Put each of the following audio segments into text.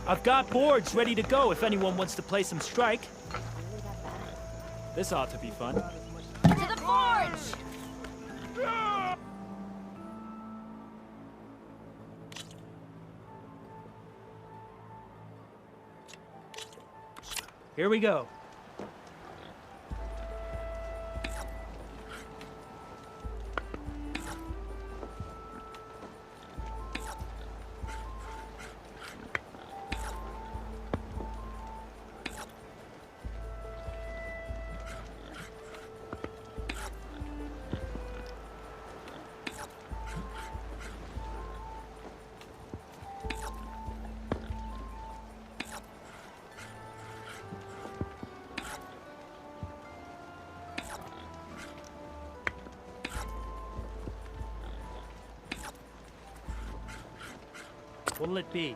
I've got boards ready to go if anyone wants to play some strike. This ought to be fun. To the forge! Here we go. What'll it be?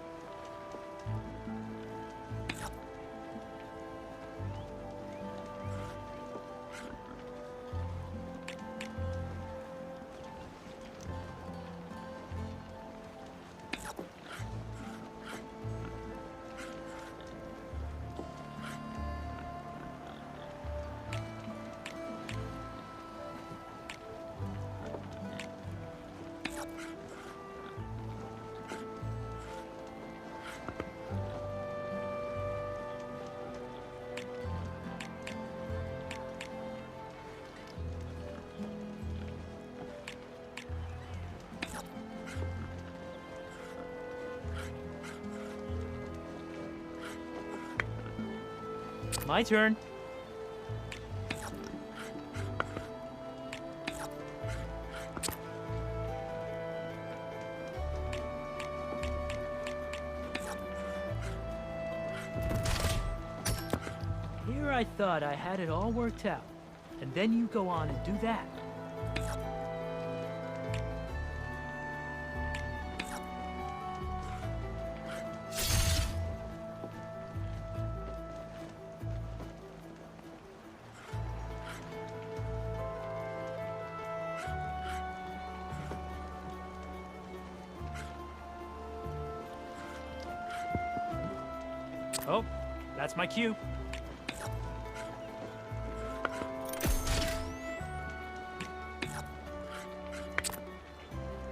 My turn. Here I thought I had it all worked out, and then you go on and do that. Oh, that's my cue.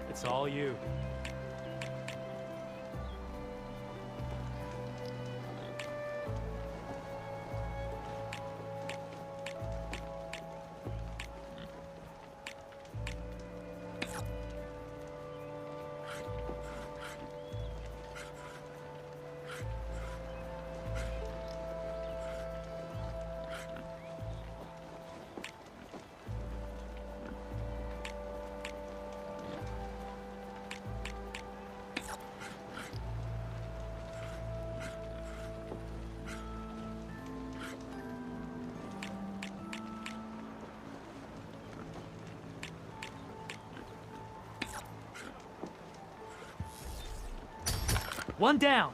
It's all you. One down.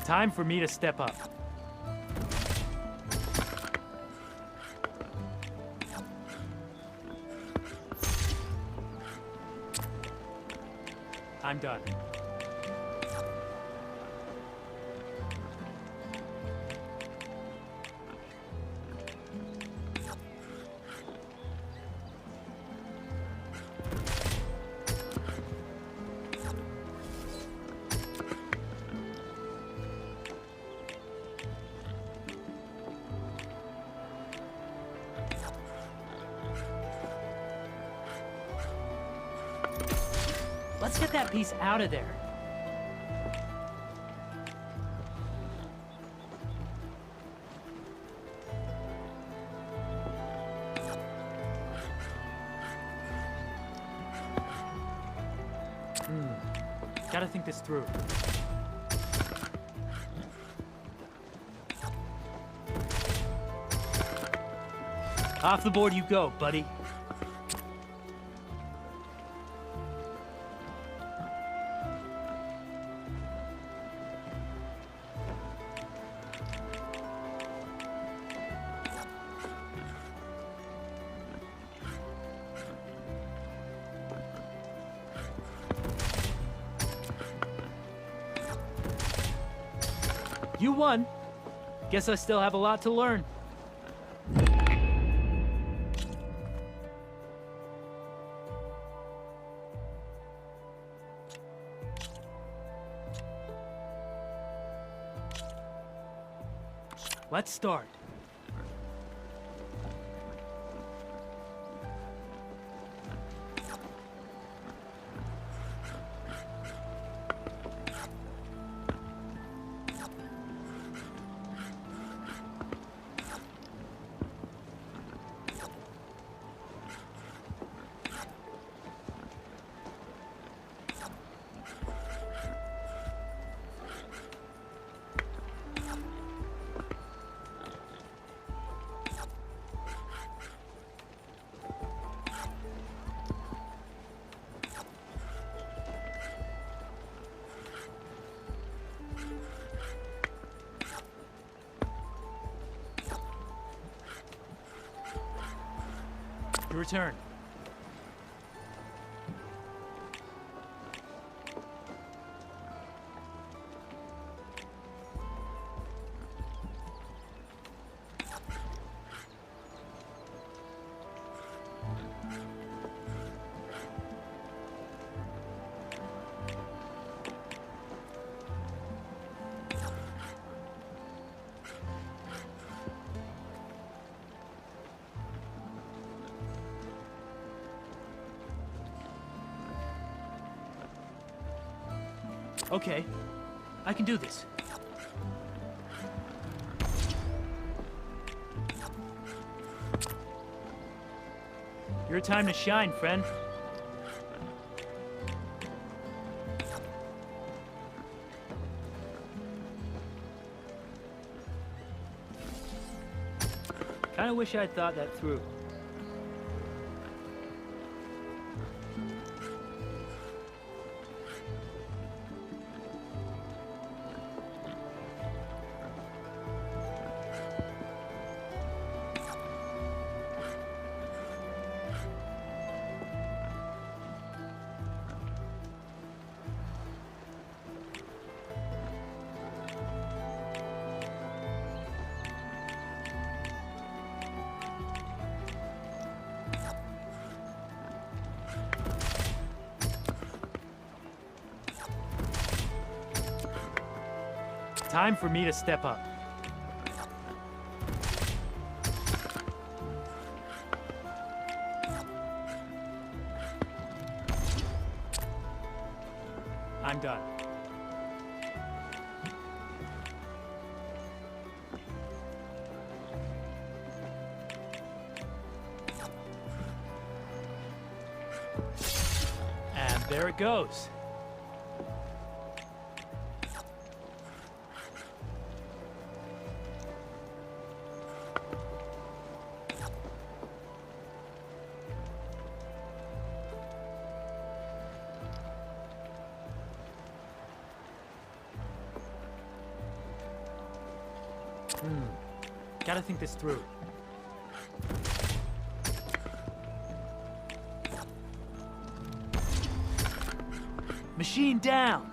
Time for me to step up. I'm done. Let's get that piece out of there. Gotta think this through. Off the board you go, buddy. You won. Guess I still have a lot to learn. Let's start. Your turn. Okay, I can do this. Your time to shine, friend. Kinda wish I'd thought that through. Time for me to step up. I'm done. And there it goes. Gotta think this through. Machine down!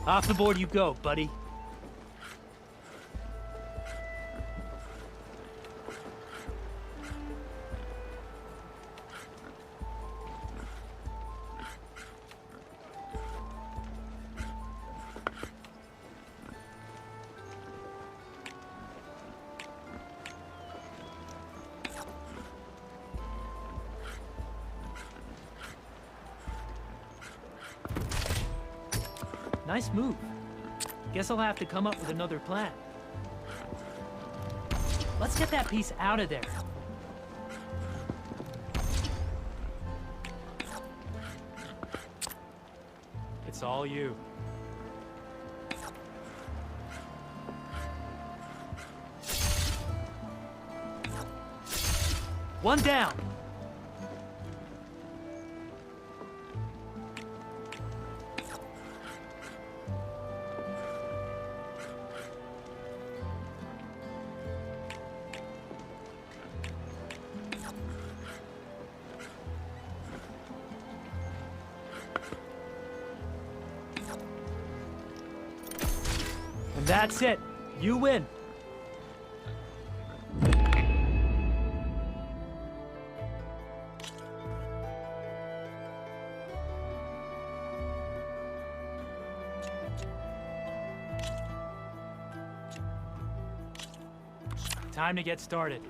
Off the board you go, buddy. Nice move. Guess I'll have to come up with another plan. Let's get that piece out of there. It's all you. One down. And that's it. You win. Time to get started.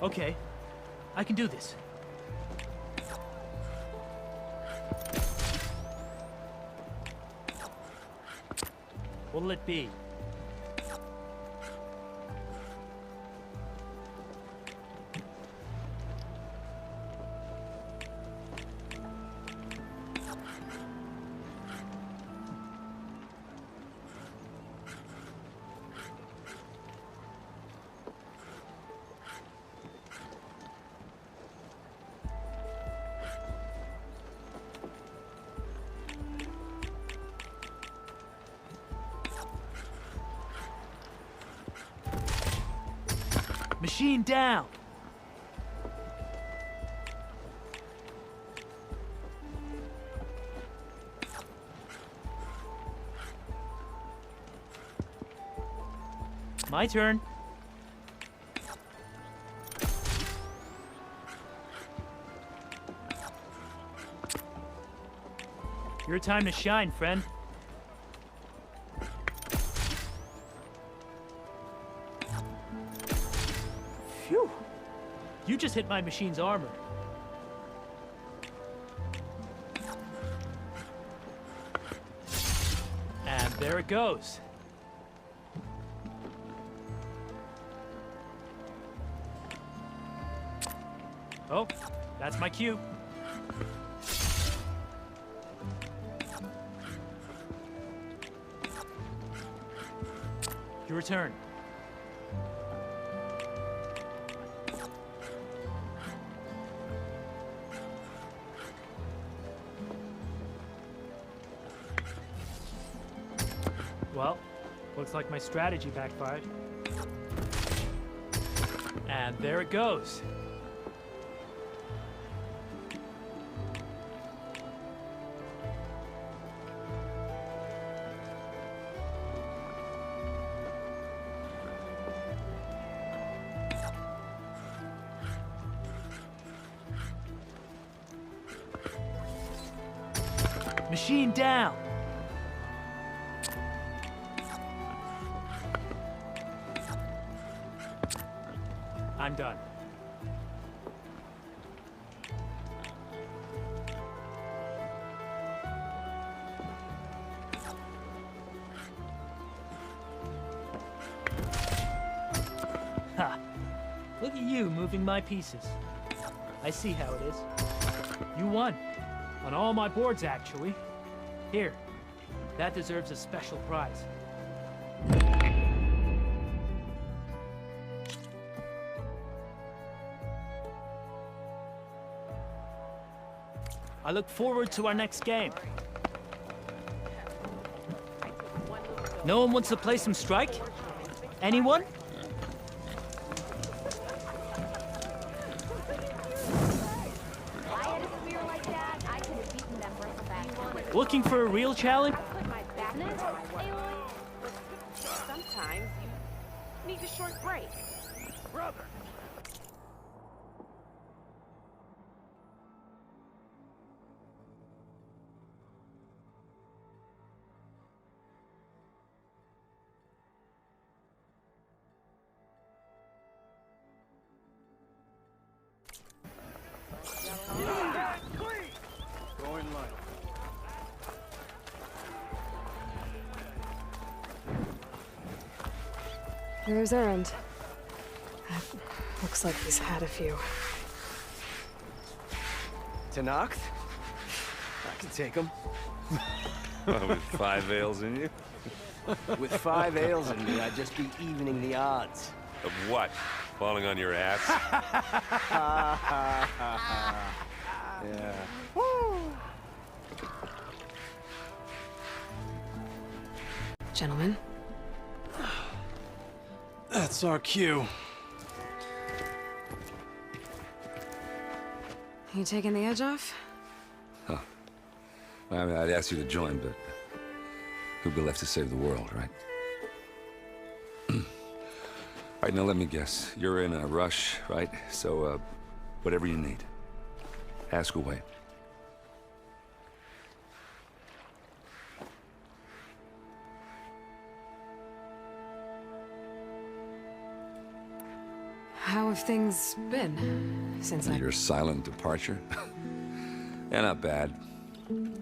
Okay, I can do this. What'll it be? Machine down! My turn. Your time to shine, friend. Phew! You just hit my machine's armor. And there it goes. Oh, that's my cue. Your turn. Well, looks like my strategy backfired. And there it goes. Machine down! I'm done. Ha! Look at you moving my pieces. I see how it is. You won. On all my boards, actually. Here. That deserves a special prize. I look forward to our next game. No one wants to play some Strike? Anyone? Looking for a real challenge? Sometimes you need a short break. Brother. There's Errand. Looks like he's had a few. Tanacht? I can take him. With 5 ales in you? With 5 ales in me, I'd just be evening the odds. Of what? Falling on your ass? Yeah. Gentlemen, That's our cue. you taking the edge off? I mean, I'd ask you to join, but who'd be left to save the world, right? All right, now let me guess. You're in a rush, right? So, whatever you need, ask away. How have things been since I... Your silent departure? Yeah, not bad.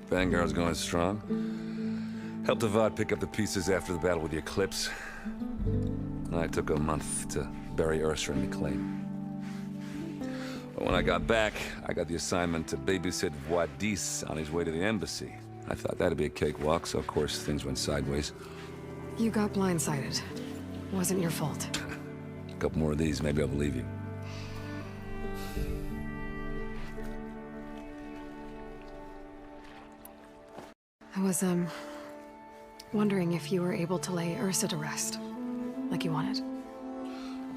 Vanguard's going strong. Helped Avad pick up the pieces after the battle with the Eclipse. I took a month to bury Ursa and McLean. But when I got back, I got the assignment to babysit Wadis on his way to the embassy. I thought that'd be a cakewalk, so of course things went sideways. You got blindsided. Wasn't your fault. A couple more of these, maybe I'll believe you. I was, wondering if you were able to lay Ursa to rest, like you wanted.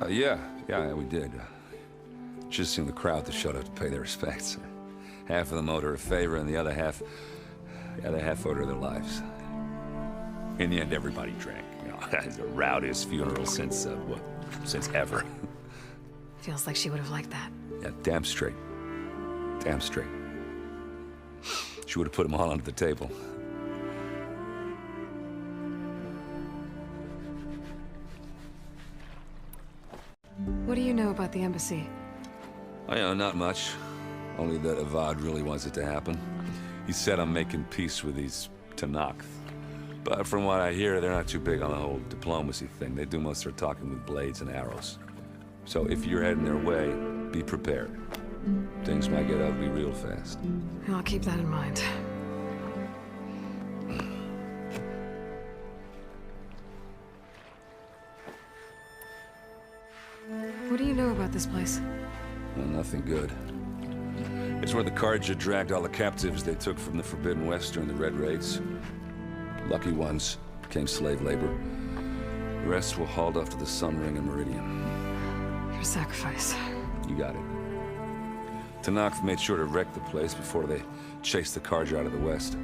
Yeah, we did. Just seemed the crowd that showed up to pay their respects. Half of them owed her a favor, and the other half owed her their lives. In the end, everybody drank. You know, it's the rowdiest funeral since ever. Feels like she would have liked that. Yeah, damn straight. Damn straight. She would have put them all under the table. What do you know about the embassy? Oh, yeah, not much. Only that Avad really wants it to happen. He said I'm making peace with these Tanacht. But from what I hear, they're not too big on the whole diplomacy thing. They do most of their talking with blades and arrows. So if you're heading their way, be prepared. Things might get ugly real fast. I'll keep that in mind. What do you know about this place? Well, nothing good. It's where the Carja dragged all the captives they took from the Forbidden West during the Red Raids. Lucky ones became slave labor. The rest were hauled off to the Sun Ring and Meridian. Your sacrifice. You got it. Tanacht made sure to wreck the place before they chased the Carja out of the West.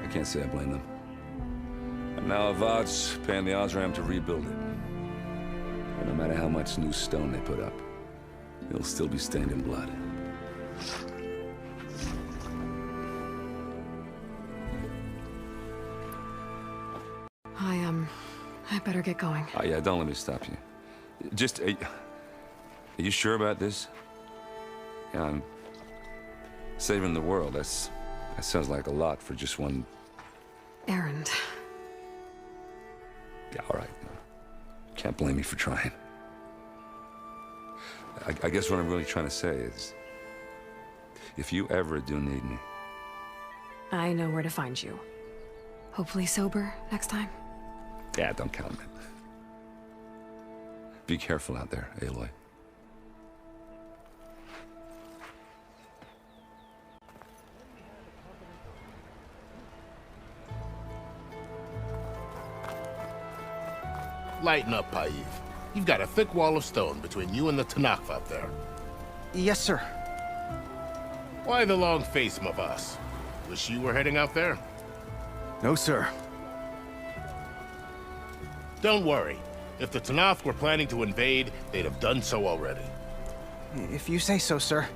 I can't say I blame them. And now Avad's paying the Osram to rebuild it. And no matter how much new stone they put up, it'll still be stained in blood. I better get going. Oh, yeah, don't let me stop you. Just, are you sure about this? Yeah, I'm saving the world. That sounds like a lot for just one... Errand. Yeah, all right. Can't blame me for trying. I guess what I'm really trying to say is, if you ever do need me... I know where to find you. Hopefully sober next time. Yeah, don't count on it. Be careful out there, Aloy. Lighten up, Paiv. You've got a thick wall of stone between you and the Tanakh up there. Yes, sir. Why the long face, my boss? Wish you were heading out there? No, sir. Don't worry. If the Tanakh were planning to invade, they'd have done so already. If you say so, sir.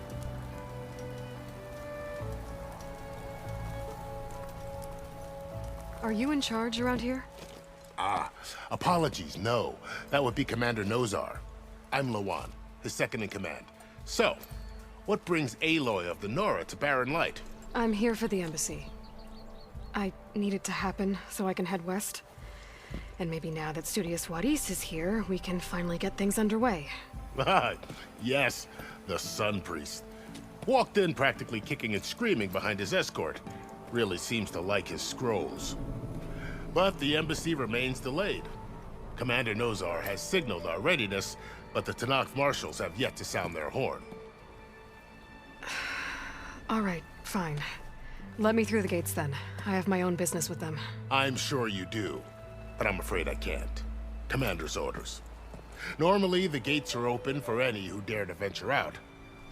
Are you in charge around here? Ah, apologies, no. That would be Commander Nozar. I'm Lawan, his second-in-command. So, what brings Aloy of the Nora to Barren Light? I'm here for the embassy. I need it to happen so I can head west. And maybe now that Studious Wadis is here, we can finally get things underway. Ah, yes, the Sun Priest. Walked in practically kicking and screaming behind his escort. Really seems to like his scrolls. But the embassy remains delayed. Commander Nozar has signaled our readiness, but the Tanakh marshals have yet to sound their horn. All right, fine. Let me through the gates then. I have my own business with them. I'm sure you do, but I'm afraid I can't. Commander's orders. Normally, the gates are open for any who dare to venture out.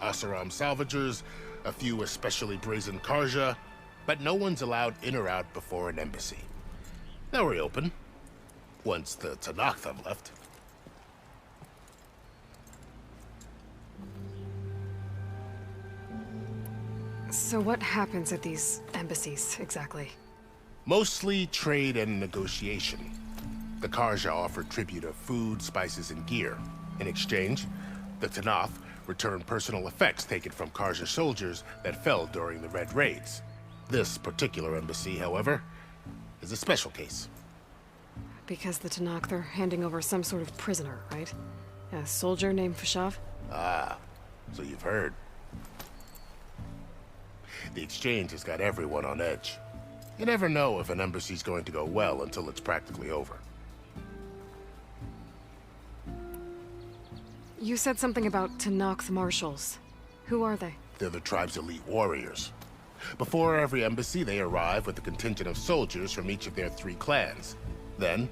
Asaram salvagers, a few especially brazen Karja, but no one's allowed in or out before an embassy. They'll reopen, once the Tanakh have left. So what happens at these embassies, exactly? Mostly trade and negotiation. The Karja offer tribute of food, spices, and gear. In exchange, the Tanakh return personal effects taken from Karja soldiers that fell during the Red Raids. This particular embassy, however, is a special case. Because the Tanakh, they're handing over some sort of prisoner, right? A soldier named Fashav? Ah, so you've heard. The exchange has got everyone on edge. You never know if an embassy's going to go well until it's practically over. You said something about Tanakh marshals. Who are they? They're the tribe's elite warriors. Before every embassy, they arrive with a contingent of soldiers from each of their 3 clans. Then,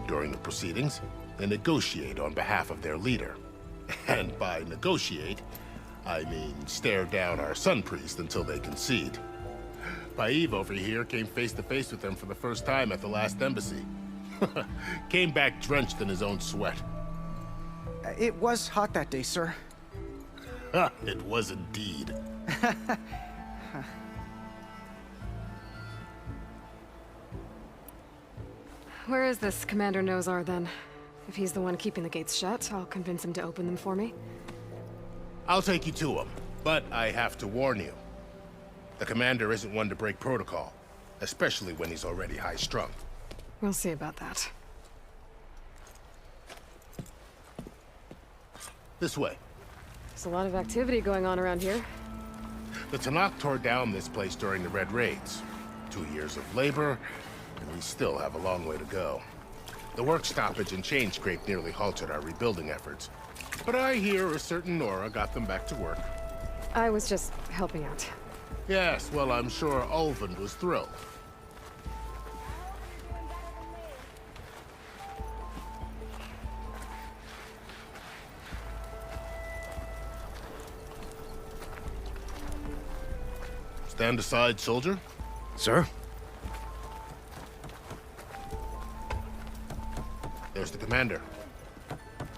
during the proceedings, they negotiate on behalf of their leader. And by negotiate, I mean stare down our Sun Priest until they concede. Paiv over here came face to face with them for the first time at the last embassy. Came back drenched in his own sweat. It was hot that day, sir. It was indeed. Where is this Commander Nozar, then? If he's the one keeping the gates shut, I'll convince him to open them for me. I'll take you to him, but I have to warn you. The commander isn't one to break protocol, especially when he's already high-strung. We'll see about that. This way. There's a lot of activity going on around here. The Tanakh tore down this place during the Red Raids. 2 years of labor, and we still have a long way to go. The work stoppage and chain scrape nearly halted our rebuilding efforts. But I hear a certain Nora got them back to work. I was just helping out. Yes, well, I'm sure Ulvund was thrilled. Stand aside, soldier. Sir? There's the commander.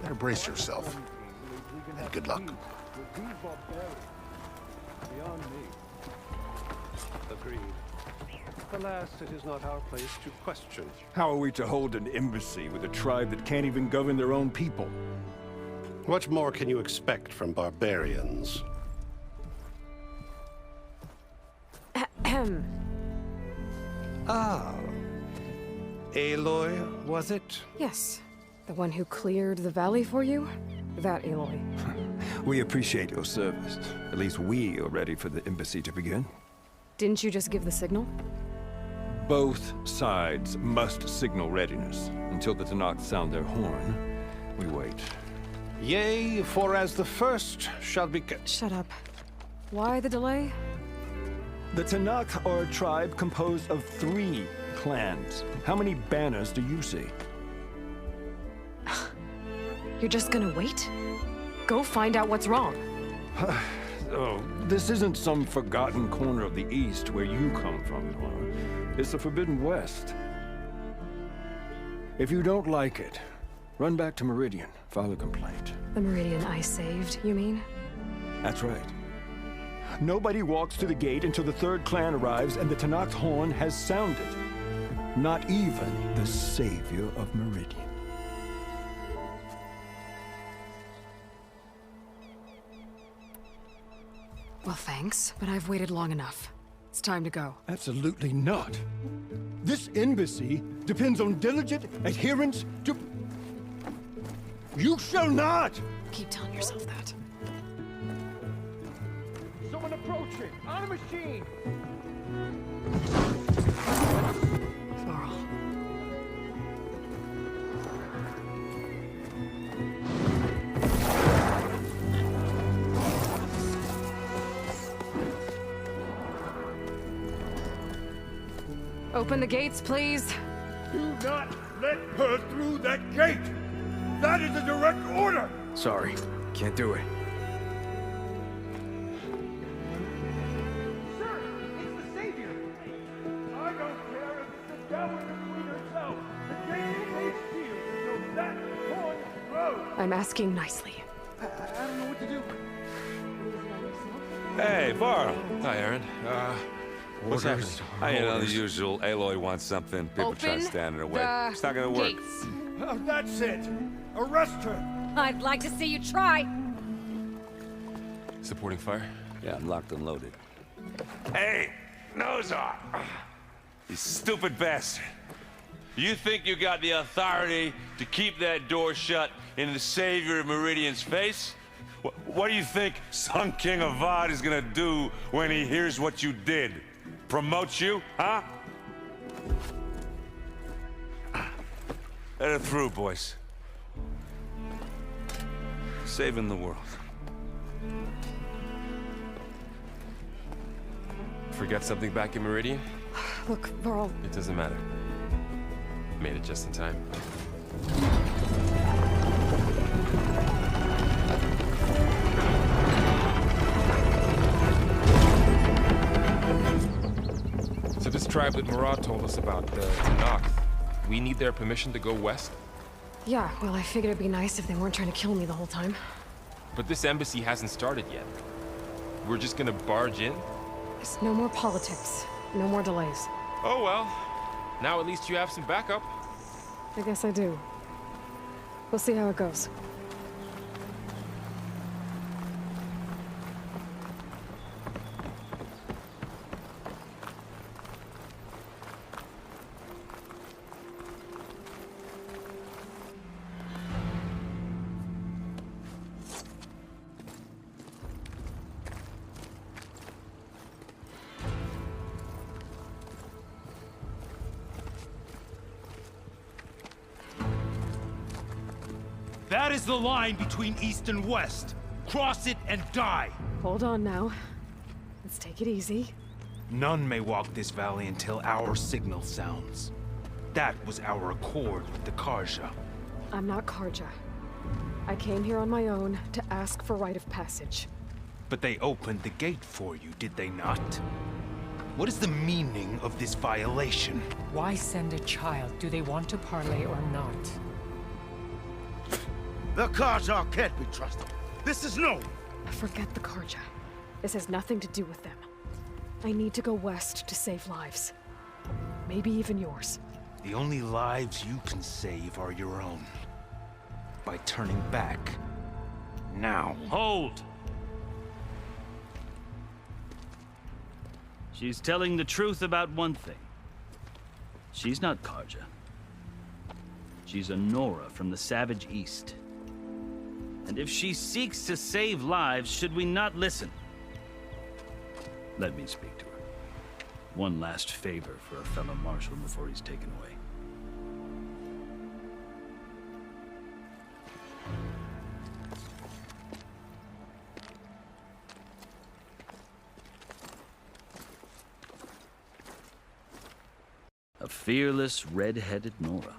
Better brace yourself. And good luck. Beyond me. Agreed. Alas, it is not our place to question. How are we to hold an embassy with a tribe that can't even govern their own people? What more can you expect from barbarians? Ah. Aloy, was it? Yes. The one who cleared the valley for you? That Aloy. We appreciate your service. At least we are ready for the embassy to begin. Didn't you just give the signal? Both sides must signal readiness. Until the Tanakh sound their horn, we wait. Yea, for as the first shall be... Shut up. Why the delay? The Tanakh are a tribe composed of 3 clans. How many banners do you see? You're just gonna wait? Go find out what's wrong. Oh, this isn't some forgotten corner of the East where you come from, Nora. It's the Forbidden West. If you don't like it, run back to Meridian, file a complaint. The Meridian I saved, you mean? That's right. Nobody walks to the gate until the third clan arrives and the Tenak's horn has sounded. Not even the savior of Meridian. Well, thanks, but I've waited long enough. It's time to go. Absolutely not. This embassy depends on diligent adherence to... You shall not! Keep telling yourself that. Someone approaching! On a machine! Varl. Open the gates, please. Do not let her through that gate! That is a direct order! Sorry, can't do it. Sir, it's the savior! I don't care if it's the devil in the queen herself! The gate is sealed until that horn blows! I'm asking nicely. I don't know what to do. Hey, Varl. Hi, Aaron. What's happening? You know, the usual. Aloy wants something. People try to stand in her way. It's not gonna work. Gates. That's it! Arrest her! I'd like to see you try. Supporting fire? Yeah, I'm locked and loaded. Hey, Nozar! You stupid bastard. You think you got the authority to keep that door shut in the savior of Meridian's face? What do you think Sun King Avad is gonna do when he hears what you did? Promote you, huh? Let her through, boys. Saving the world. Forget something back in Meridian? Look, Varl. It doesn't matter. Made it just in time. So this tribe that Murad told us about, the Tenak, we need their permission to go west? Yeah, well, I figured it'd be nice if they weren't trying to kill me the whole time. But this embassy hasn't started yet. We're just gonna barge in? There's no more politics. No more delays. Oh well. Now at least you have some backup. I guess I do. We'll see how it goes. That is the line between East and West. Cross it and die. Hold on now. Let's take it easy. None may walk this valley until our signal sounds. That was our accord with the Karja. I'm not Karja. I came here on my own to ask for rite of passage. But they opened the gate for you, did they not? What is the meaning of this violation? Why send a child? Do they want to parley or not? The Karja can't be trusted. This is known. Forget the Karja. This has nothing to do with them. I need to go west to save lives. Maybe even yours. The only lives you can save are your own. By turning back. Now. Hold! She's telling the truth about one thing. She's not Karja. She's a Nora from the Savage East. And if she seeks to save lives, should we not listen? Let me speak to her. One last favor for a fellow marshal before he's taken away. A fearless, red-headed Nora.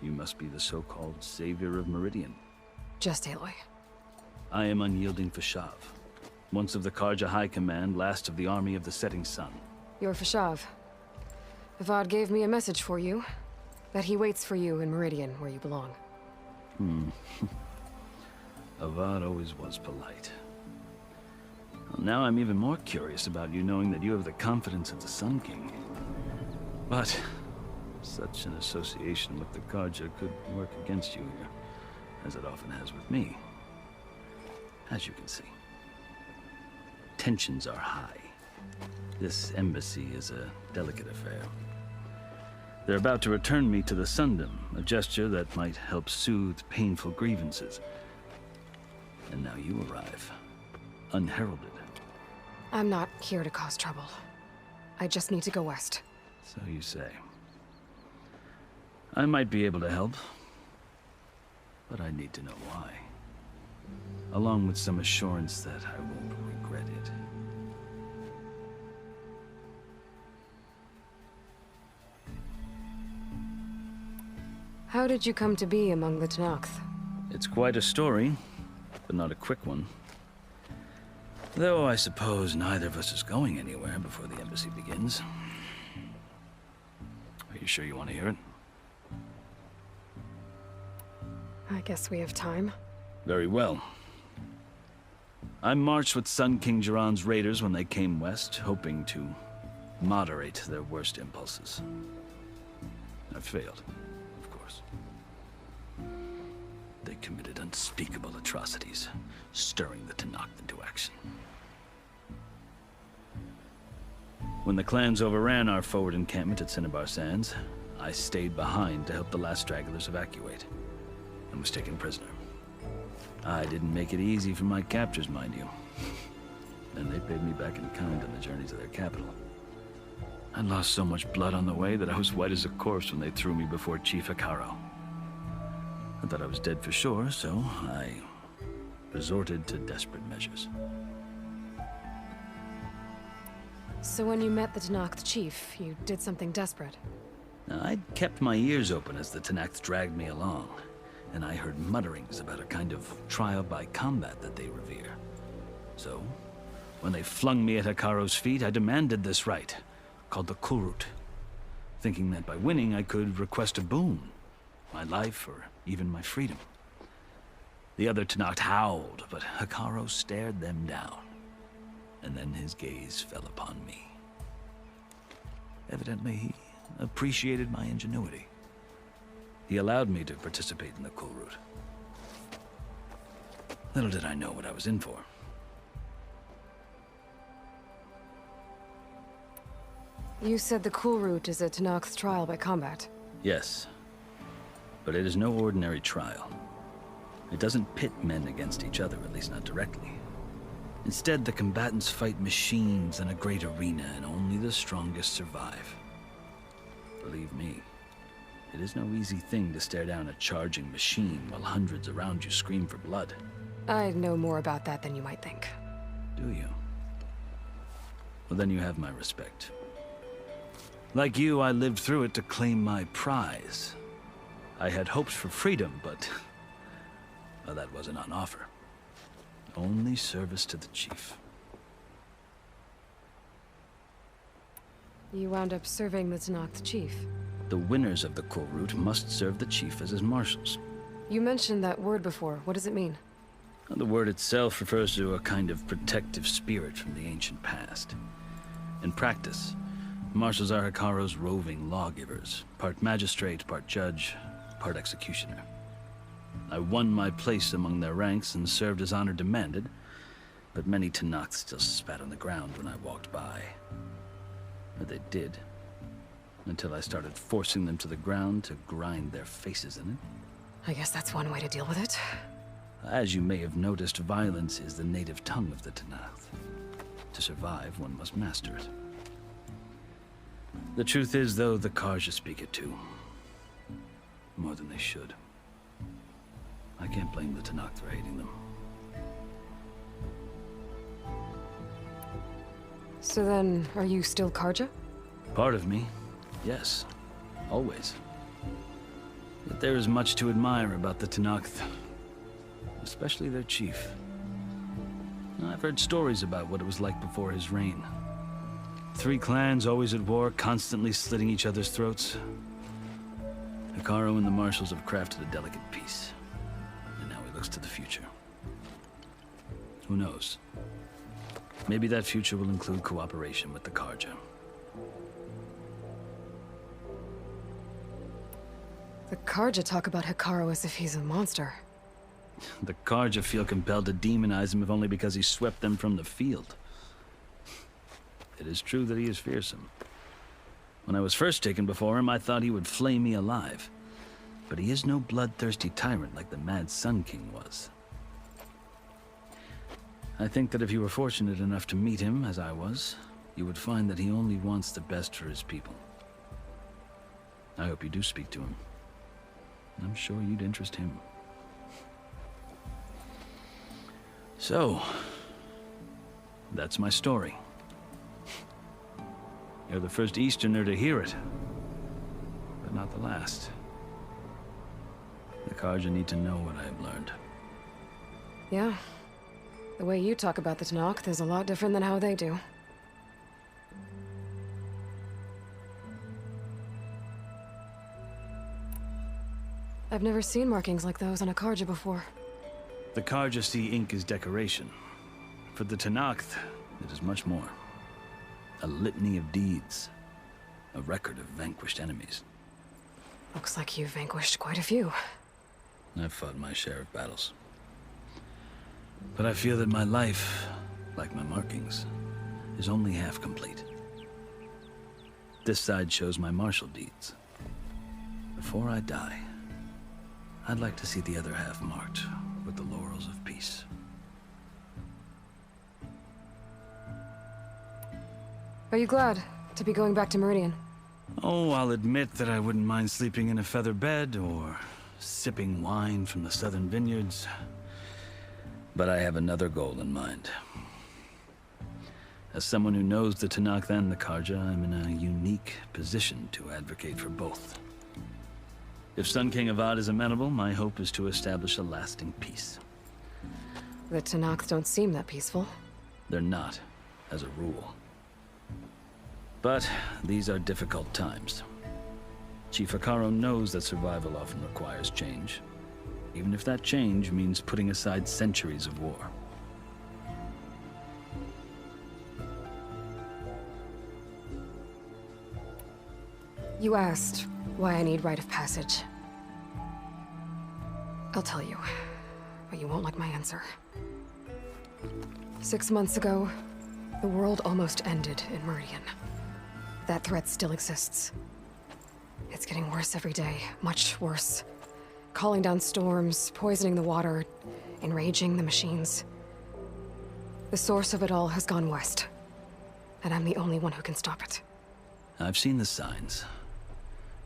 You must be the so-called savior of Meridian. Just Aloy. I am unyielding Fashav, once of the Karja High Command, last of the army of the setting sun. You're Fashav. Avad gave me a message for you. That he waits for you in Meridian, where you belong. Avad always was polite. Well, now I'm even more curious about you knowing that you have the confidence of the Sun King. But such an association with the Karja could work against you here, as it often has with me. As you can see, tensions are high. This embassy is a delicate affair. They're about to return me to the Sundom, a gesture that might help soothe painful grievances. And now you arrive, unheralded. I'm not here to cause trouble. I just need to go west. So you say. I might be able to help, but I need to know why. Along with some assurance that I won't regret it. How did you come to be among the Tenakth? It's quite a story, but not a quick one. Though I suppose neither of us is going anywhere before the embassy begins. Are you sure you want to hear it? I guess we have time. Very well. I marched with Sun King Jiran's raiders when they came west, hoping to moderate their worst impulses. I failed, of course. They committed unspeakable atrocities, stirring the Tenakth into action. When the clans overran our forward encampment at Cinnabar Sands, I stayed behind to help the last stragglers evacuate, and was taken prisoner. I didn't make it easy for my captors, mind you. And they paid me back in kind on the journey to their capital. I lost so much blood on the way that I was white as a corpse when they threw me before Chief Hekaro. I thought I was dead for sure, so I resorted to desperate measures. So when you met the Tenakth chief, you did something desperate? Now, I'd kept my ears open as the Tenakth dragged me along, and I heard mutterings about a kind of trial by combat that they revere. So, when they flung me at Hekaro's feet, I demanded this right, called the Kulrut, thinking that by winning I could request a boon, my life or even my freedom. The other Tenakth howled, but Hekaro stared them down, and then his gaze fell upon me. Evidently, he appreciated my ingenuity. He allowed me to participate in the Kulrut. Little did I know what I was in for. You said the Kulrut is a Tenakth trial by combat. Yes, but it is no ordinary trial. It doesn't pit men against each other, at least not directly. Instead, the combatants fight machines in a great arena, and only the strongest survive. Believe me, it is no easy thing to stare down a charging machine while hundreds around you scream for blood. I know more about that than you might think. Do you? Well, then you have my respect. Like you, I lived through it to claim my prize. I had hoped for freedom, but well, that wasn't on offer. Only service to the chief. You wound up serving the Tenakth chief. The winners of the Kulrut must serve the chief as his marshals. You mentioned that word before. What does it mean? The word itself refers to a kind of protective spirit from the ancient past. In practice, marshals are Hekaro's roving lawgivers, part magistrate, part judge, part executioner. I won my place among their ranks and served as honor demanded, but many Tenakth still spat on the ground when I walked by. Or they did, until I started forcing them to the ground to grind their faces in it. I guess that's one way to deal with it. As you may have noticed, violence is the native tongue of the Tenakth. To survive, one must master it. The truth is, though, the Karja speak it too. More than they should. I can't blame the Tenakth for hating them. So then, are you still Karja? Part of me, yes. Always. But there is much to admire about the Tentang, especially their chief. I've heard stories about what it was like before his reign. 3 clans always at war, constantly slitting each other's throats. Hekarro and the Marshals have crafted a delicate peace, and now he looks to the future. Who knows? Maybe that future will include cooperation with the Carja. The Carja talk about Hekarro as if he's a monster. The Carja feel compelled to demonize him if only because he swept them from the field. It is true that he is fearsome. When I was first taken before him, I thought he would flay me alive. But he is no bloodthirsty tyrant like the Mad Sun King was. I think that if you were fortunate enough to meet him, as I was, you would find that he only wants the best for his people. I hope you do speak to him. I'm sure you'd interest him. So, that's my story. You're the first Easterner to hear it, but not the last. The Carja need to know what I have learned. Yeah. The way you talk about the Tentang is a lot different than how they do. I've never seen markings like those on a Carja before. The Carja see ink as decoration. For the Tentang, it is much more. A litany of deeds. A record of vanquished enemies. Looks like you've vanquished quite a few. I've fought my share of battles. But I feel that my life, like my markings, is only half complete. This side shows my martial deeds. Before I die, I'd like to see the other half marked with the laurels of peace. Are you glad to be going back to Meridian? Oh, I'll admit that I wouldn't mind sleeping in a feather bed or sipping wine from the southern vineyards. But I have another goal in mind. As someone who knows the Tentang and the Carja, I'm in a unique position to advocate for both. If Sun King Avad is amenable, my hope is to establish a lasting peace. The Tentang don't seem that peaceful. They're not, as a rule. But these are difficult times. Chief Hekarro knows that survival often requires change, even if that change means putting aside centuries of war. You asked why I need rite of passage. I'll tell you, but you won't like my answer. 6 months ago, the world almost ended in Meridian. That threat still exists. It's getting worse every day, much worse. Calling down storms, poisoning the water, enraging the machines. The source of it all has gone west, and I'm the only one who can stop it. I've seen the signs.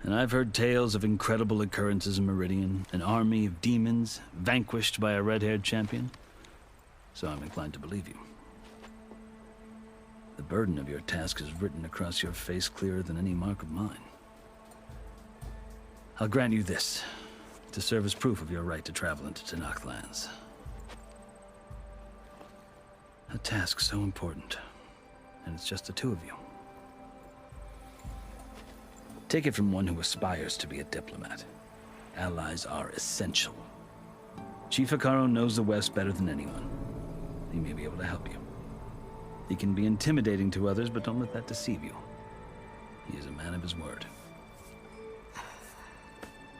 And I've heard tales of incredible occurrences in Meridian, an army of demons vanquished by a red-haired champion. So I'm inclined to believe you. The burden of your task is written across your face clearer than any mark of mine. I'll grant you this, to serve as proof of your right to travel into Tentang lands. A task so important, and it's just the two of you. Take it from one who aspires to be a diplomat. Allies are essential. Chief Hekarro knows the West better than anyone. He may be able to help you. He can be intimidating to others, but don't let that deceive you. He is a man of his word.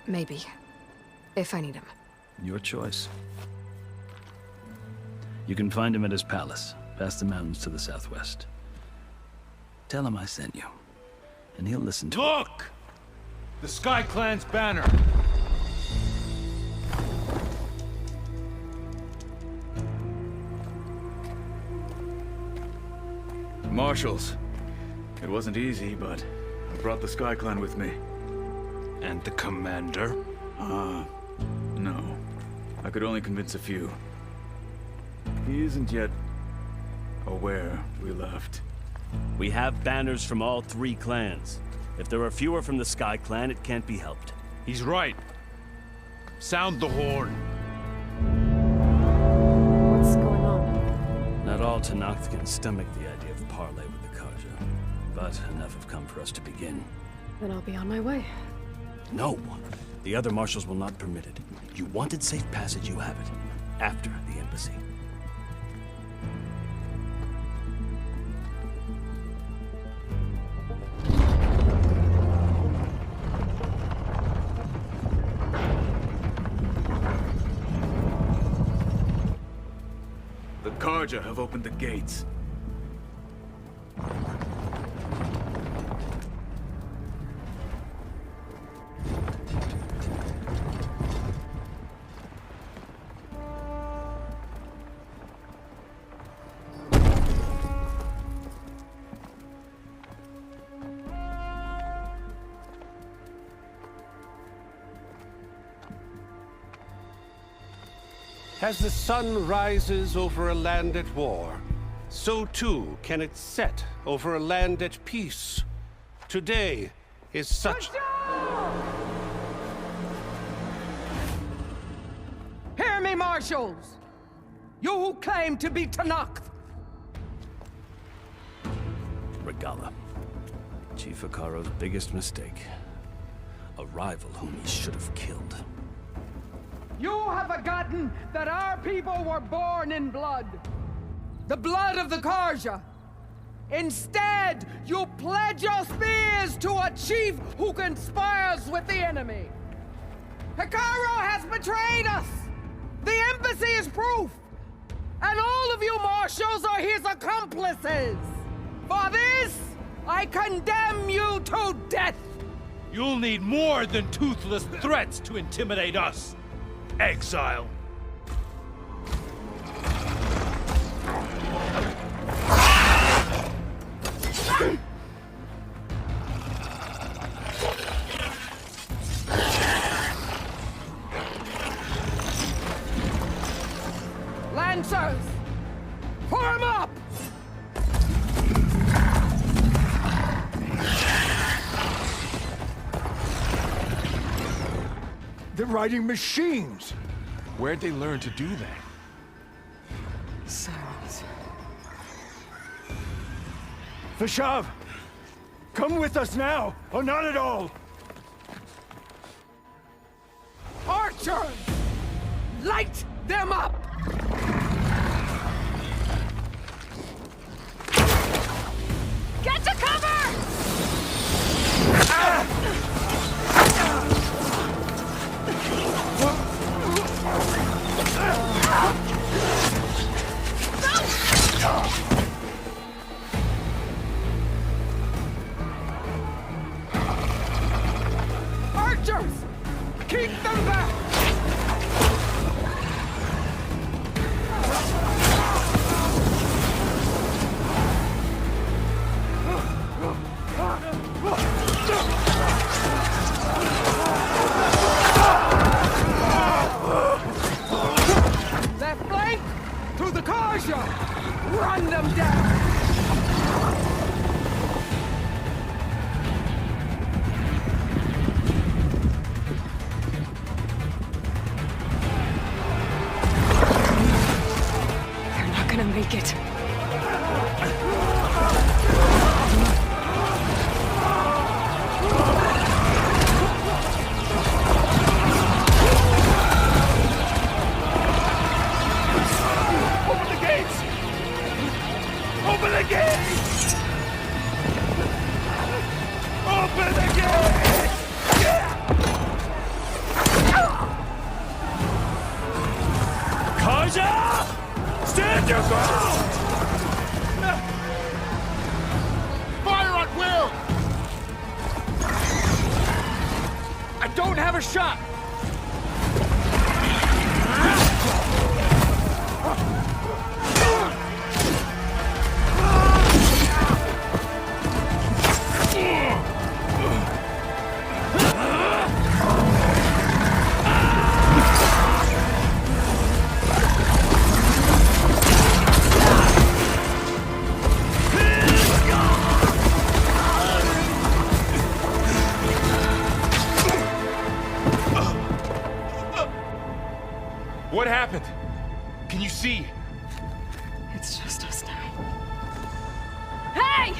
Maybe. If I need him. Your choice. You can find him at his palace, past the mountains to the southwest. Tell him I sent you, and he'll listen to Look! The Sky Clan's banner! Marshals. It wasn't easy, but I brought the Sky Clan with me. And the commander? No. I could only convince a few. He isn't yet aware we left. We have banners from all 3 clans. If there are fewer from the Sky Clan, it can't be helped. He's right. Sound the horn. What's going on? Not all Tanakhs can stomach the idea of parley with the Karja, but enough have come for us to begin. Then I'll be on my way. No! The other marshals will not permit it. You wanted safe passage, you have it. After the embassy. The Karja have opened the gates. As the sun rises over a land at war, so too can it set over a land at peace. Today is such... Hear me, marshals! You who claim to be Tanakhs! Regala. Chief Akaro's biggest mistake. A rival whom he should have killed. You have forgotten that our people were born in blood. The blood of the Karja. Instead, you pledge your spears to a chief who conspires with the enemy. Akaro has betrayed us! The embassy is proof! And all of you marshals are his accomplices! For this, I condemn you to death! You'll need more than toothless threats to intimidate us. Exile. Lancers! Form up! They're riding machines! Where'd they learn to do that? Silence. Vashav! Come with us now, or not at all! Archers! Light them up! Get to cover! Archers! Keep them back! Left flank! To the Karja! Run them down! They're not gonna make it. Open the gates! Open the gates! Open the gates! Karja! Stand your ground! Fire at will! I don't have a shot! What happened? Can you see? It's just us now. Hey!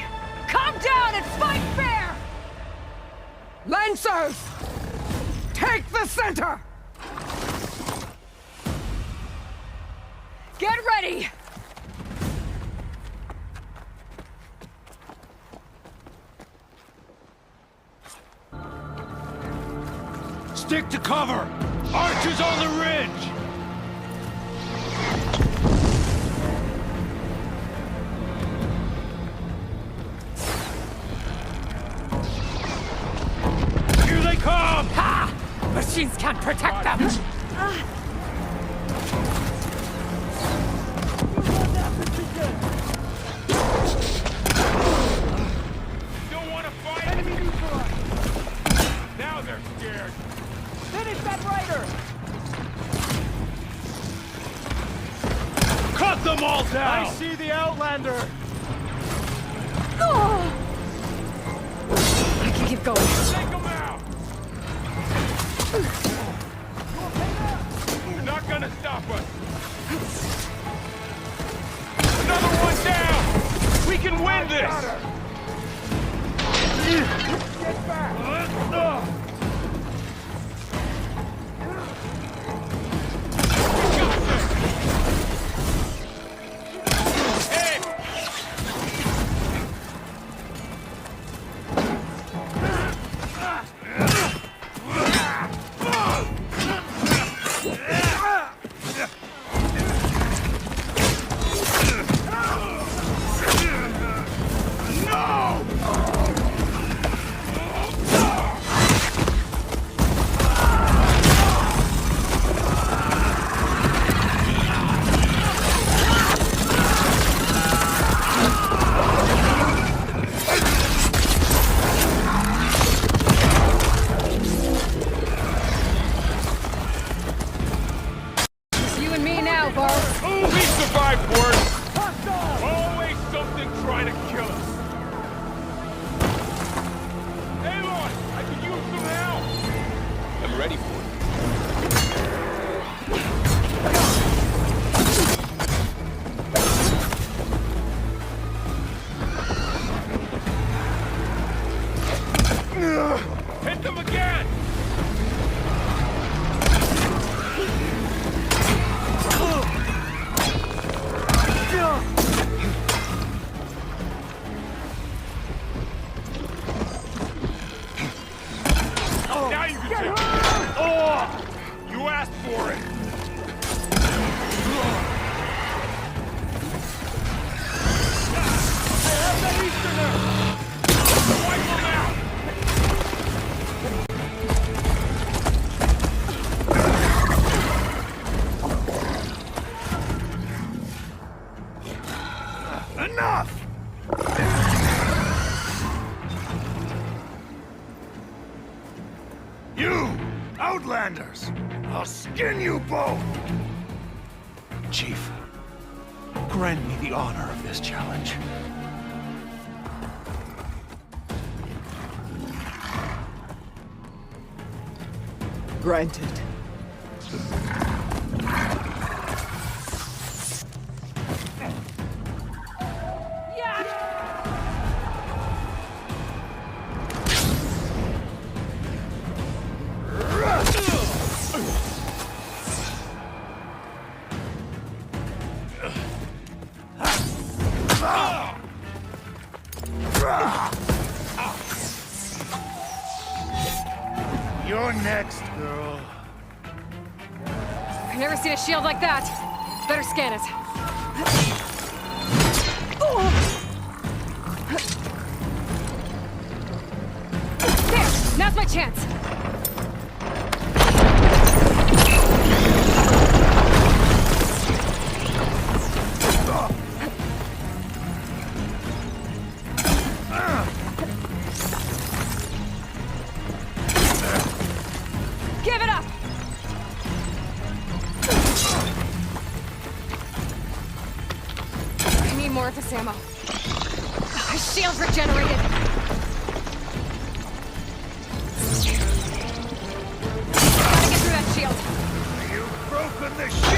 Calm down and fight fair! Lancers! Take the center! Get ready! Stick to cover! Archers on the ridge! Here they come! Ha! Machines can't protect them! Don't want to fight? Enemy neutralized! Now they're scared. Finish that rider! Cut them all down! I see the Outlander! I can keep going. Take them out! You're not gonna stop us! Another one down! We can win this! Get back! We survived worse! Always something trying to kill us! Aloy! I could use some help! I'm ready for it! Hit them again! Now you can take it! Oh! You asked for it! I have that Easterner! Wipe them out! Enough! You! Outlanders! I'll skin you both! Chief, grant me the honor of this challenge. Granted. You're next, girl. I've never seen a shield like that. Better scan it. There! Now's my chance! Give it up! I need more of this ammo. His shield's regenerated. Gotta get through that shield. You've broken the shield!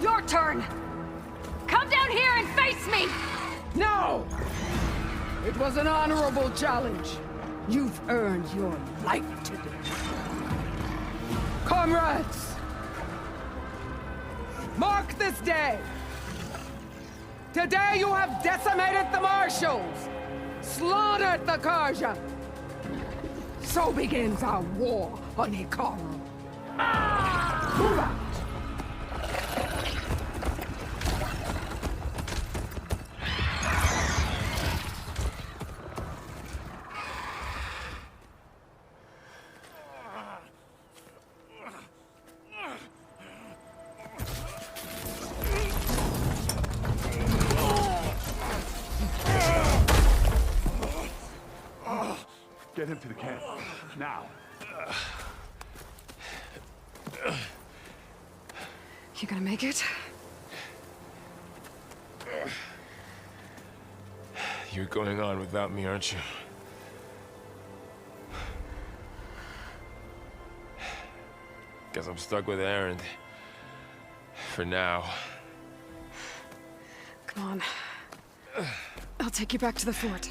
Your turn! Come down here and face me! No! It was an honorable challenge. You've earned your life today. Comrades! Mark this day! Today you have decimated the Marshals! Slaughtered the Karja! So begins our war on Hikaru. Move out! Get him to the camp. Now. You gonna make it? You're going on without me, aren't you? Guess I'm stuck with Aaron. For now. Come on. I'll take you back to the fort.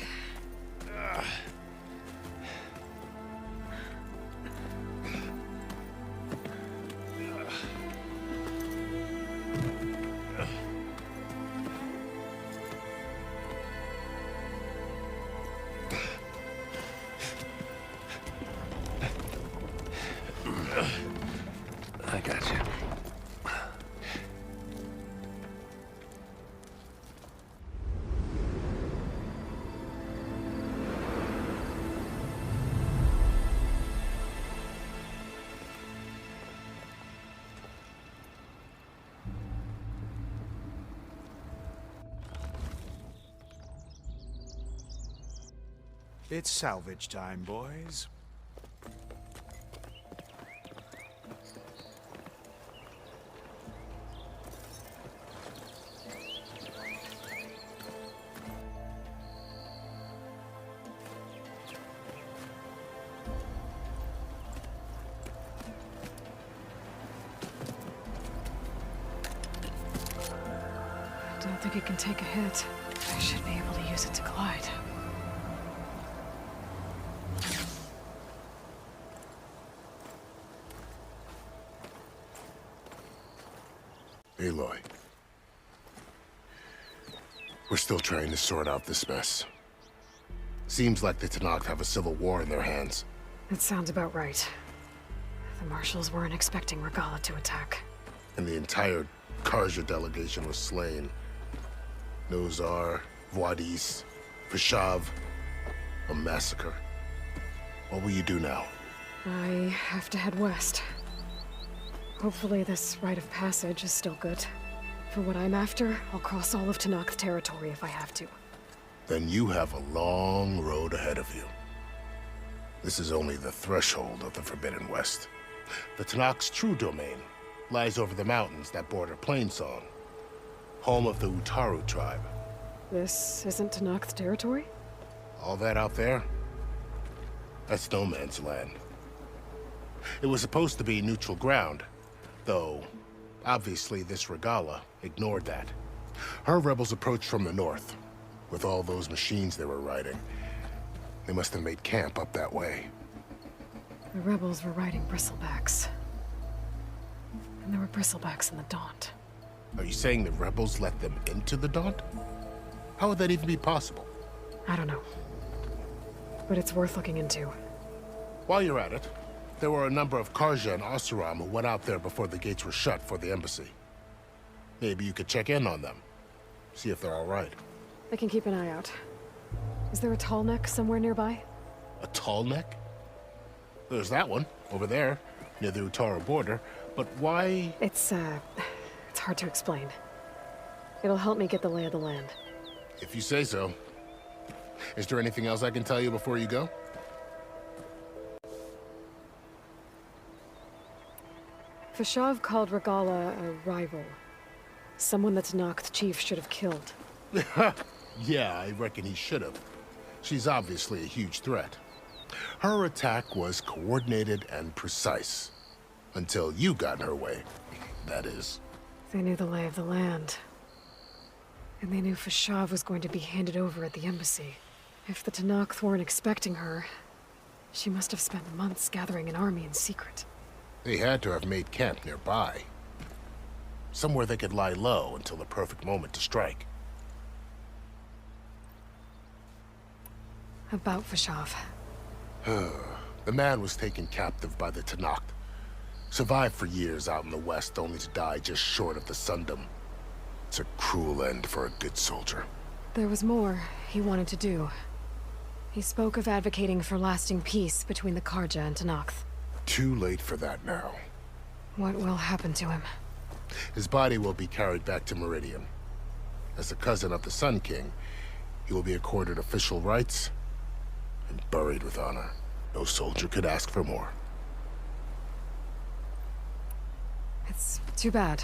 I got you. It's salvage time, boys. I don't think it can take a hit. I should be able to use it to glide. Aloy. We're still trying to sort out this mess. Seems like the Tenakth have a civil war in their hands. That sounds about right. The Marshals weren't expecting Regalla to attack. And the entire Karja delegation was slain. Nozar, Voidis, Vishav, a massacre. What will you do now? I have to head west. Hopefully this rite of passage is still good. For what I'm after, I'll cross all of Tenakth territory if I have to. Then you have a long road ahead of you. This is only the threshold of the Forbidden West. The Tenakth's true domain lies over the mountains that border Plainsong, home of the Utaru tribe. This isn't Tenakth territory? All that out there? That's no man's land. It was supposed to be neutral ground, though obviously this Regalla ignored that. Her rebels approached from the north. With all those machines they were riding, they must have made camp up that way. The rebels were riding bristlebacks. And there were bristlebacks in the Daunt. Are you saying the rebels let them into the Daunt? How would that even be possible? I don't know. But it's worth looking into. While you're at it, there were a number of Karja and Oseram who went out there before the gates were shut for the embassy. Maybe you could check in on them. See if they're all right. I can keep an eye out. Is there a tall neck somewhere nearby? A tall neck? There's that one, over there, near the Utaru border. But why? It's hard to explain. It'll help me get the lay of the land. If you say so. Is there anything else I can tell you before you go? Vishav called Regalla a rival. Someone that Tenakth chief should have killed. Yeah, I reckon he should have. She's obviously a huge threat. Her attack was coordinated and precise. Until you got in her way, that is. They knew the lay of the land. And they knew Fashav was going to be handed over at the embassy. If the Tenakth weren't expecting her, she must have spent months gathering an army in secret. They had to have made camp nearby. Somewhere they could lie low until the perfect moment to strike. About Fashav. The man was taken captive by the Tenakth. Survived for years out in the west, only to die just short of the Sundom. It's a cruel end for a good soldier. There was more he wanted to do. He spoke of advocating for lasting peace between the Karja and Tenakth. Too late for that now. What will happen to him? His body will be carried back to Meridian. As a cousin of the Sun King, he will be accorded official rights and buried with honor. No soldier could ask for more. It's too bad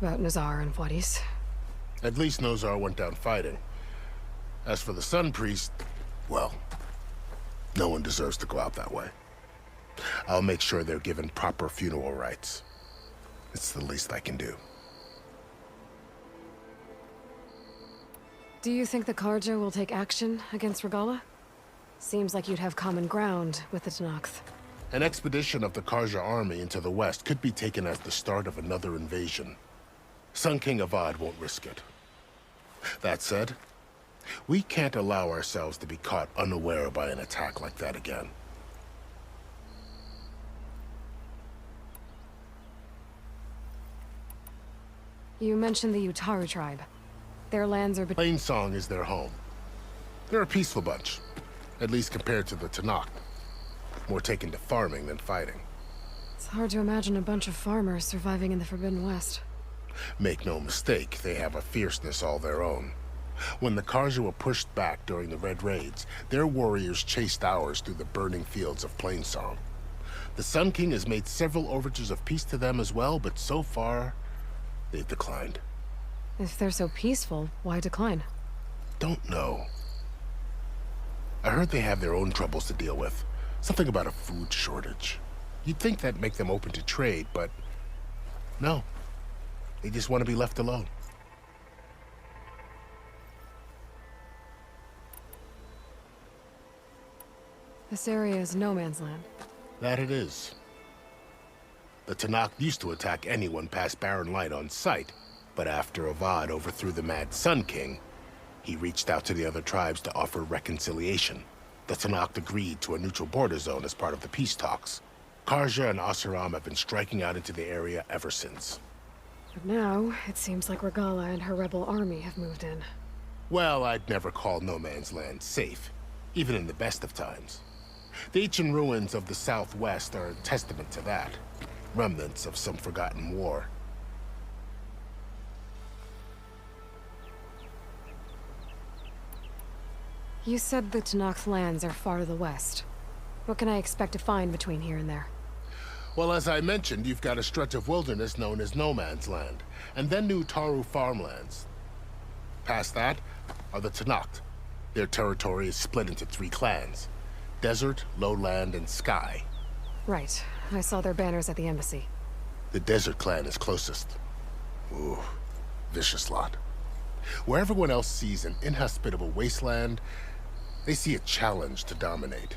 about Nazar and Wadis. At least Nozar went down fighting. As for the Sun Priest, well, no one deserves to go out that way. I'll make sure they're given proper funeral rites. It's the least I can do. Do you think the Karja will take action against Regalla? Seems like you'd have common ground with the Tenakth. An expedition of the Karja army into the west could be taken as the start of another invasion. Sun King Avad won't risk it. That said, we can't allow ourselves to be caught unaware by an attack like that again. You mentioned the Utaru tribe. Their lands are Plainsong is their home. They're a peaceful bunch, at least compared to the Tenakth. More taken to farming than fighting. It's hard to imagine a bunch of farmers surviving in the Forbidden West. Make no mistake, they have a fierceness all their own. When the Karja were pushed back during the Red Raids, their warriors chased ours through the burning fields of Plainsong. The Sun King has made several overtures of peace to them as well, but so far, they've declined. If they're so peaceful, why decline? Don't know. I heard they have their own troubles to deal with. Something about a food shortage. You'd think that'd make them open to trade, but no. They just want to be left alone. This area is no man's land. That it is. The Tenakth used to attack anyone past Barren Light on sight, but after Avad overthrew the Mad Sun King, he reached out to the other tribes to offer reconciliation. The Tenakth agreed to a neutral border zone as part of the peace talks. Karja and Asuram have been striking out into the area ever since. But now, it seems like Regalla and her rebel army have moved in. Well, I'd never call no man's land safe, even in the best of times. The ancient ruins of the Southwest are a testament to that. Remnants of some forgotten war. You said the Tenakth lands are far to the west. What can I expect to find between here and there? Well, as I mentioned, you've got a stretch of wilderness known as No Man's Land, and then new Taru farmlands. Past that are the Tenakth. Their territory is split into 3 clans: Desert, Lowland, and Sky. Right. I saw their banners at the embassy. The Desert clan is closest. Ooh, vicious lot. Where everyone else sees an inhospitable wasteland, they see a challenge to dominate.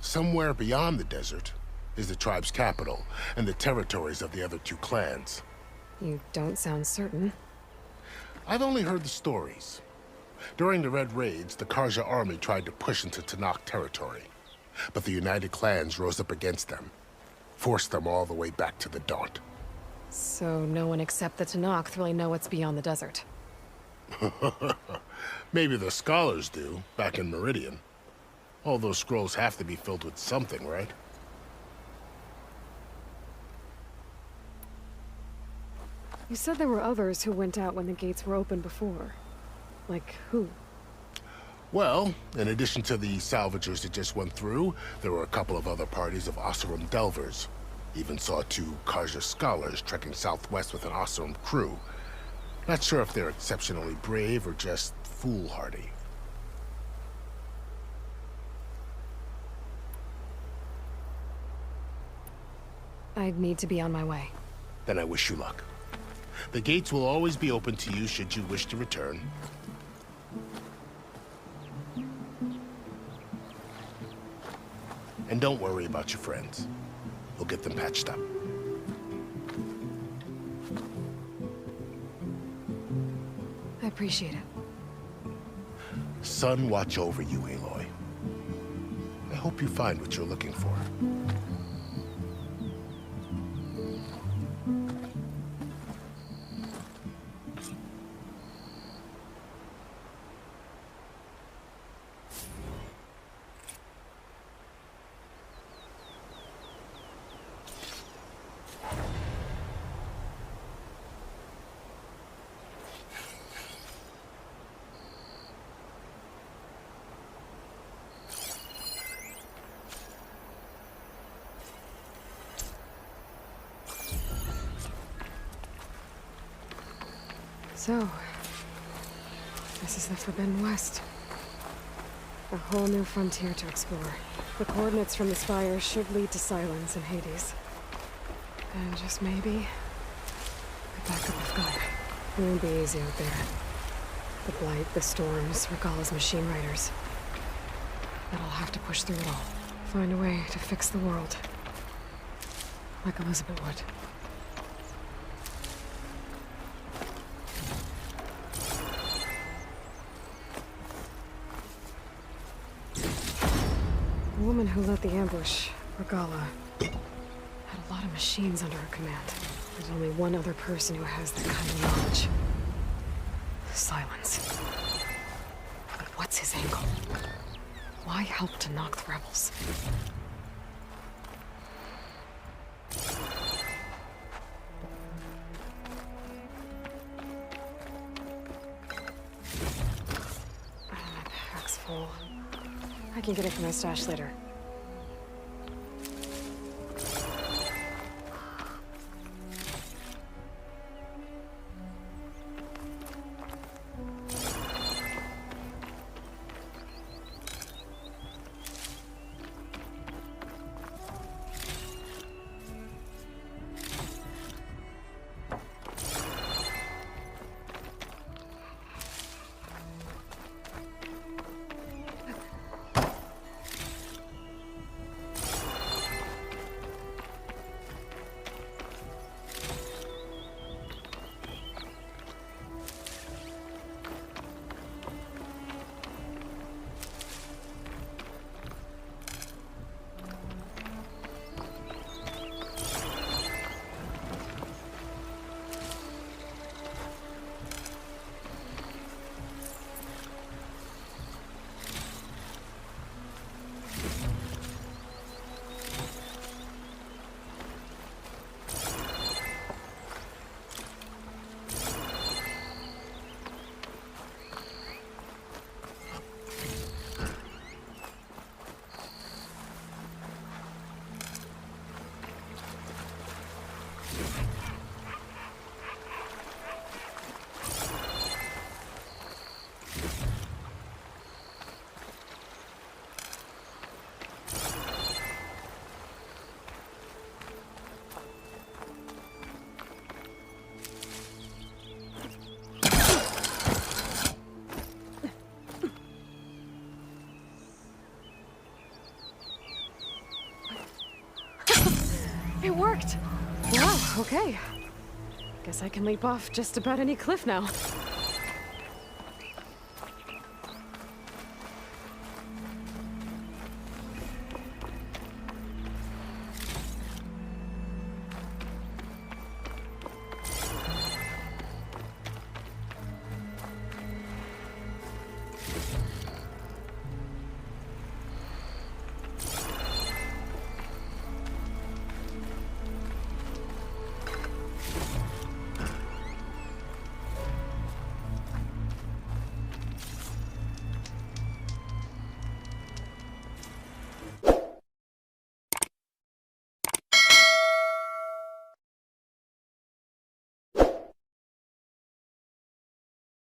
Somewhere beyond the desert is the tribe's capital and the territories of the other 2 clans. You don't sound certain. I've only heard the stories. During the Red Raids, the Karja army tried to push into Tenakth territory, but the united clans rose up against them, forced them all the way back to the Daunt. So no one except the Tenakth really know what's beyond the desert. Maybe the scholars do, back in Meridian. All those scrolls have to be filled with something, right? You said there were others who went out when the gates were open before. Like who? Well, in addition to the salvagers that just went through, there were a couple of other parties of Oseram delvers. Even saw 2 Karja scholars trekking southwest with an Oseram crew. Not sure if they're exceptionally brave or just foolhardy. I'd need to be on my way. Then I wish you luck. The gates will always be open to you should you wish to return. And don't worry about your friends. We'll get them patched up. I appreciate it. Sun watch over you, Aloy. I hope you find what you're looking for. So, this is the Forbidden West. A whole new frontier to explore. The coordinates from the spire should lead to Silence and Hades. And just maybe, a backup of God. It won't be easy out there. The Blight, the Storms, Regalla's machine riders. But I'll have to push through it all. Find a way to fix the world. Like Elizabeth would. The woman who led the ambush, Regalla, had a lot of machines under her command. There's only one other person who has that kind of knowledge. Silence. But what's his angle? Why help to knock the rebels? My pack's full. I can get it from my stash later. It worked! Wow, okay. Guess I can leap off just about any cliff now.